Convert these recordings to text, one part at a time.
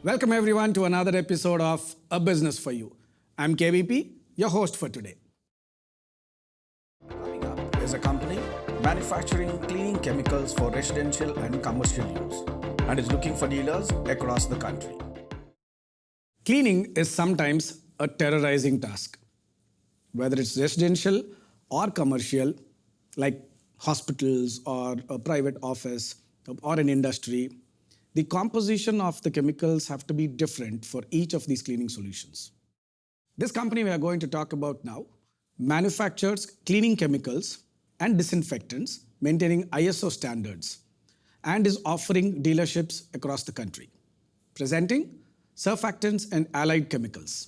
Welcome everyone to another episode of A Business for You. I'm KVP, your host for today. Coming up is a company manufacturing cleaning chemicals for residential and commercial use and is looking for dealers across the country. Cleaning is sometimes a terrorizing task. Whether it's residential or commercial, like hospitals or a private office or an industry, the composition of the chemicals have to be different for each of these cleaning solutions. This company we are going to talk about now manufactures cleaning chemicals and disinfectants maintaining ISO standards and is offering dealerships across the country. Presenting Surfactants and Allied Chemicals.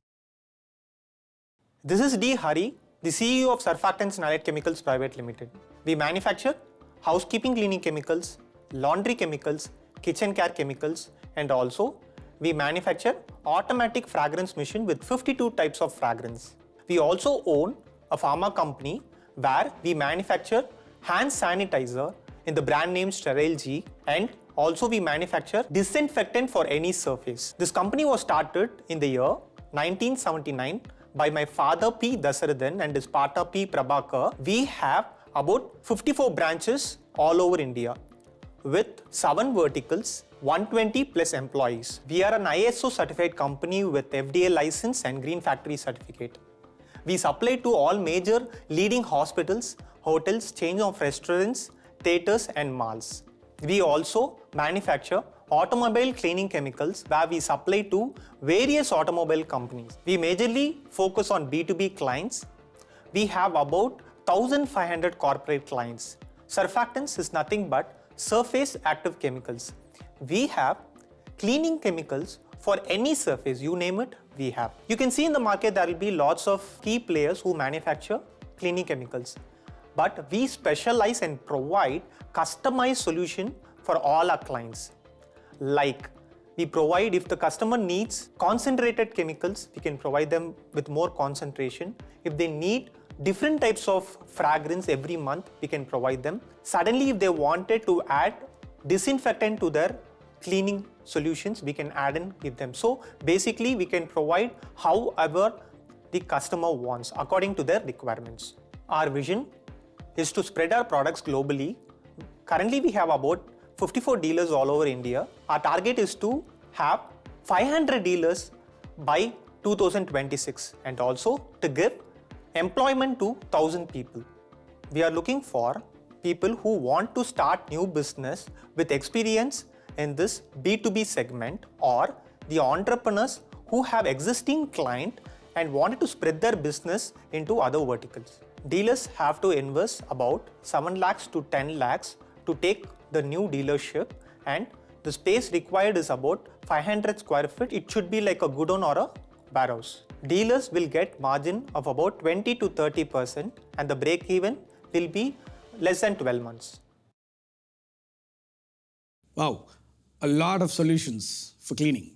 This is D. Hari, the CEO of Surfactants and Allied Chemicals Private Limited. We manufacture housekeeping cleaning chemicals, laundry chemicals, kitchen care chemicals, and also we manufacture automatic fragrance machine with 52 types of fragrance. We also own a pharma company where we manufacture hand sanitizer in the brand name Sterile G, and also we manufacture disinfectant for any surface. This company was started in the year 1979 by my father P. Dasarathan and his partner P. Prabhakar. We have about 54 branches all over India, with 7 verticals, 120 plus employees. We are an ISO certified company with FDA license and Green Factory certificate. We supply to all major leading hospitals, hotels, chains of restaurants, theatres and malls. We also manufacture automobile cleaning chemicals where we supply to various automobile companies. We majorly focus on B2B clients. We have about 1,500 corporate clients. Surfactants is nothing but surface active chemicals. We have cleaning chemicals for any surface, you name it, we have. You can see in the market there will be lots of key players who manufacture cleaning chemicals. But we specialize and provide customized solution for all our clients. Like we provide, if the customer needs concentrated chemicals, we can provide them with more concentration. If they need different types of fragrance every month, we can provide them. Suddenly, if they wanted to add disinfectant to their cleaning solutions, we can add and give them. So basically, we can provide however the customer wants according to their requirements. Our vision is to spread our products globally. Currently, we have about 54 dealers all over India. Our target is to have 500 dealers by 2026 and also to give employment to 1,000 people. We are looking for people who want to start new business with experience in this B2B segment, or the entrepreneurs who have existing client and wanted to spread their business into other verticals. Dealers have to invest about 7 lakhs to 10 lakhs to take the new dealership, and the space required is about 500 square feet. It should be like a godown or a warehouse. Dealers will get margin of about 20 to 30% and the break even will be less than 12 months. Wow, a lot of solutions for cleaning.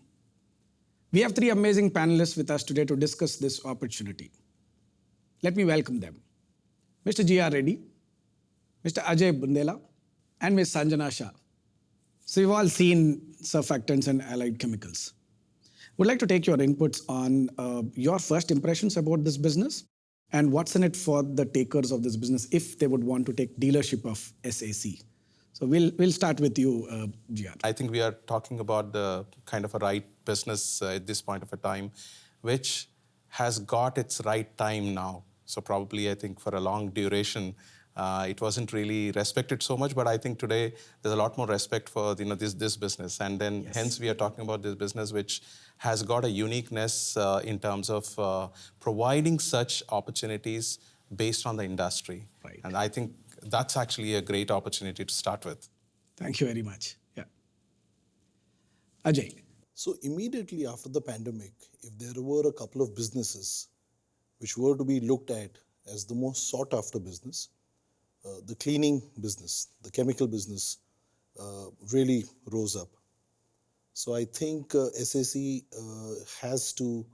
We have 3 amazing panelists with us today to discuss this opportunity. Let me welcome them. Mr. G.R. Reddy, Mr. Ajay Bundela, and Ms. Sanjana Shah. So you've all seen surfactants and allied chemicals. Would like to take your inputs on your first impressions about this business and what's in it for the takers of this business if they would want to take dealership of SAC. So we'll start with you, G.R. I think we are talking about the kind of a right business at this point of a time, which has got its right time now. So probably I think for a long duration, it wasn't really respected so much, but I think today there's a lot more respect for this business, and then hence we are talking about this business which has got a uniqueness in terms of providing such opportunities based on the industry. Right. And I think that's actually a great opportunity to start with. Thank you very much. Yeah. Ajay. So immediately after the pandemic, if there were a couple of businesses which were to be looked at as the most sought after business, the cleaning business, the chemical business really rose up. So I think SAC has to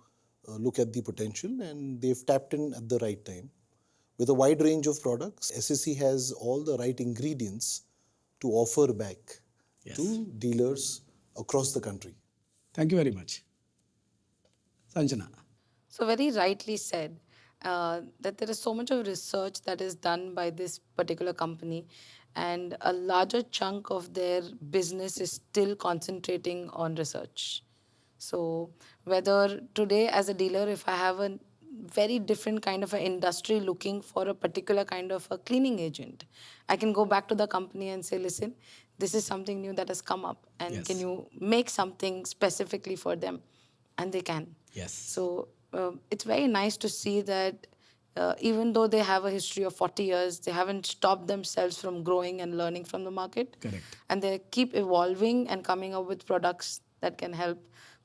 look at the potential, and they've tapped in at the right time. With a wide range of products, SAC has all the right ingredients to offer back Yes. to dealers across the country. Thank you very much. Sanjana. So, very rightly said that there is so much of research that is done by this particular company, and a larger chunk of their business is still concentrating on research. So, whether today as a dealer, if I have a very different kind of an industry looking for a particular kind of a cleaning agent, I can go back to the company and say, listen, this is something new that has come up, and can Yes. you make something specifically for them? And they can. Yes. So it's very nice to see that even though they have a history of 40 years, they haven't stopped themselves from growing and learning from the market. Correct. And they keep evolving and coming up with products that can help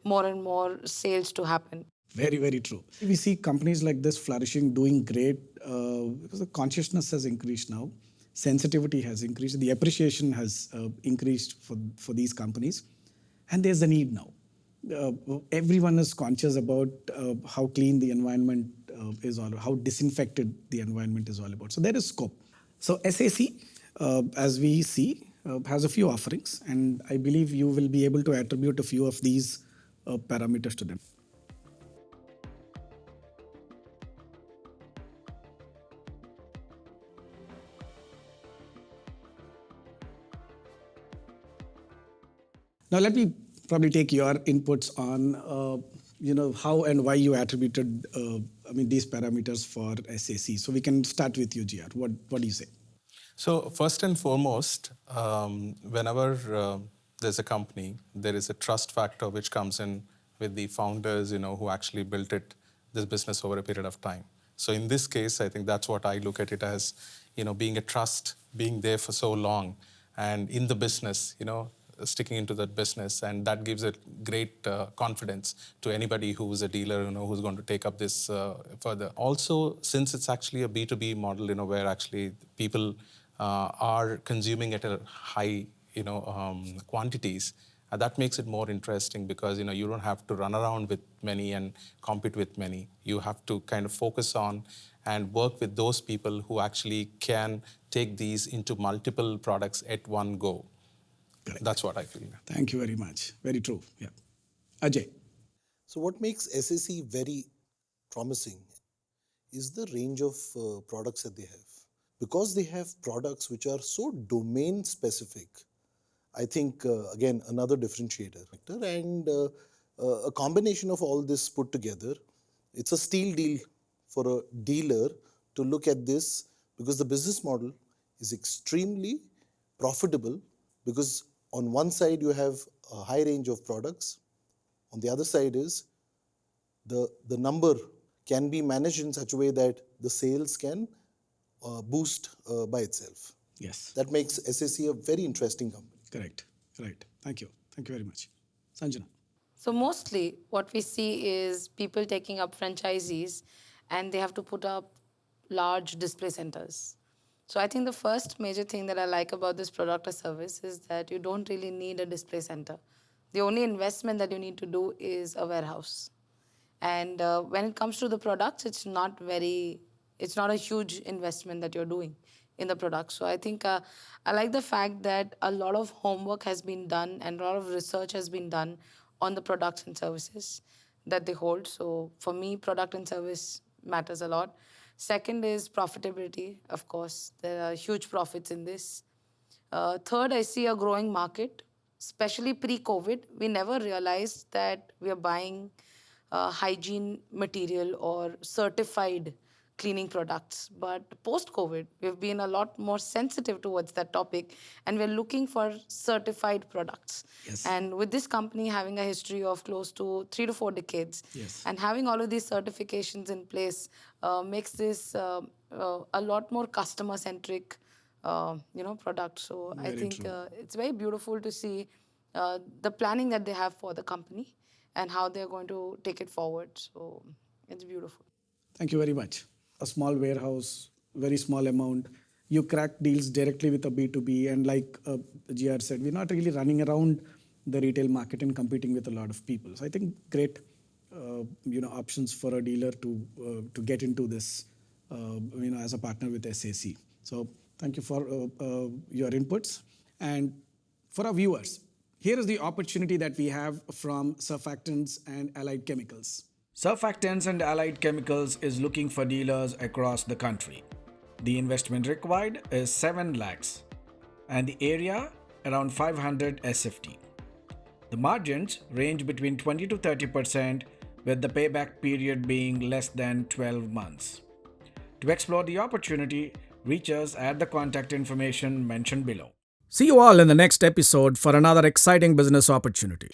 more and more sales to happen. Very, very true. We see companies like this flourishing, doing great because the consciousness has increased now, sensitivity has increased, the appreciation has increased for these companies, and there's a need now. Everyone is conscious about how clean the environment is all, how disinfected the environment is all about. So there is scope. So SAC, as we see, has a few offerings, and I believe you will be able to attribute a few of these parameters to them. Now, let me probably take your inputs on, how and why you attributed, these parameters for SAC. So we can start with you, GR. What do you say? So first and foremost, whenever there's a company, there is a trust factor which comes in with the founders, who actually built this business over a period of time. So in this case, I think that's what I look at it as, being a trust, being there for so long, and in the business, sticking into that business, and that gives it great confidence to anybody who's a dealer, who's going to take up this further. Also, since it's actually a B2B model, where actually people are consuming at a high, quantities, that makes it more interesting because, you don't have to run around with many and compete with many. You have to kind of focus on and work with those people who actually can take these into multiple products at one go. Correct. That's what I feel. Thank you very much. Very true. Yeah. Ajay. So what makes SAC very promising is the range of products that they have. Because they have products which are so domain specific, I think, again, another differentiator. And a combination of all this put together, it's a steal deal for a dealer to look at this because the business model is extremely profitable because on one side you have a high range of products, on the other side is the number can be managed in such a way that the sales can boost by itself. Yes. That makes SAC a very interesting company. Correct. Right. Thank you. Thank you very much. Sanjana. So mostly what we see is people taking up franchisees and they have to put up large display centers. So I think the first major thing that I like about this product or service is that you don't really need a display center. The only investment that you need to do is a warehouse. And when it comes to the products, it's not a huge investment that you're doing in the product. So I think I like the fact that a lot of homework has been done and a lot of research has been done on the products and services that they hold. So for me, product and service matters a lot. Second is profitability. Of course, there are huge profits in this. Third, I see a growing market, especially pre-COVID. We never realized that we are buying hygiene material or certified cleaning products. But post-COVID, we've been a lot more sensitive towards that topic, and we're looking for certified products. Yes. And with this company having a history of close to 3 to 4 decades, Yes. and having all of these certifications in place makes this a lot more customer-centric product. So I Very think true. it's very beautiful to see the planning that they have for the company and how they're going to take it forward. So it's beautiful. Thank you very much. A small warehouse, very small amount. You crack deals directly with a B2B. And like GR said, we're not really running around the retail market and competing with a lot of people. So I think great options for a dealer to get into this as a partner with SAC. So thank you for your inputs. And for our viewers, here is the opportunity that we have from surfactants and allied chemicals. Surfactants and allied chemicals is looking for dealers across the country. The investment required is 7 lakhs and the area around 500 SFT. The margins range between 20 to 30% with the payback period being less than 12 months. To explore the opportunity, reach us at the contact information mentioned below. See you all in the next episode for another exciting business opportunity.